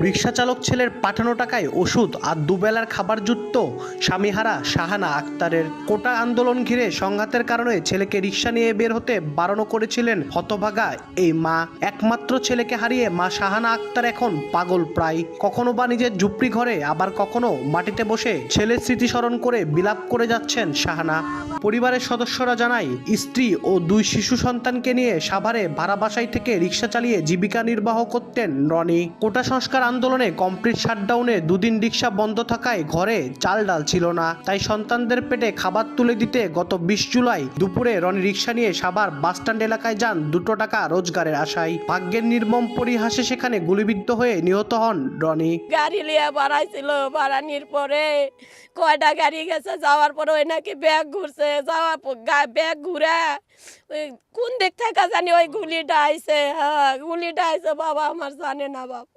রিকশা চালক ছেলের পাঠানো টাকায় ওষুধ আর দুবেলার খাবার জুটত স্বামীহারা শাহানা আক্তারের। কোটা আন্দোলন ঘিরে সংঘাতের কারণে ছেলেকে রিকশা নিয়ে বের হতে বারণ করেছিলেন হতভাগা এই মা। একমাত্র ছেলেকে হারিয়ে মা শাহানা আক্তার এখন পাগল প্রায়। কখনো বা নিজের ঝুপড়ি ঘরে, আবার কখনো মাটিতে বসে ছেলের স্মৃতি স্মরণ করে বিলাপ করে যাচ্ছেন শাহানা। পরিবারের সদস্যরা জানায়, স্ত্রী ও 2 শিশু সন্তানকে নিয়ে সাভারে ভাড়া বাসায় থেকে রিকশা চালিয়ে জীবিকা নির্বাহ করতেন রনি। কোটা সংস্কার আন্দোলনে কমপ্লিট শাটডাউনে 2 দিন রিকশা বন্ধ থাকায় ঘরে চাল ডাল ছিল না, তাই সন্তানদের পেটে খাবার তুলে দিতে গত 20 জুলাই দুপুরে রনি রিকশা নিয়ে সাভার বাসস্ট্যান্ড এলাকায় যান 2 টাকা রোজগারের আশায়। ভাগ্যের নির্মম পরিহাসে সেখানে গুলিবিদ্ধ হয়ে নিহত হন রনি। গাড়ি লিয়ে বাড়াইছিল, বাড়ানির পরে কয়টা গাড়ি গেছে, যাওয়ার পরে ওই নাকি ব্যাগ ঘুরছে, যাওয়ার ব্যাগ ঘুরে ওই কোন দিক থেকে জানি ওই গুলিটা আইছে। হ্যাঁ, গুলিটা আইছে বাবা আমার জানে না বাপ।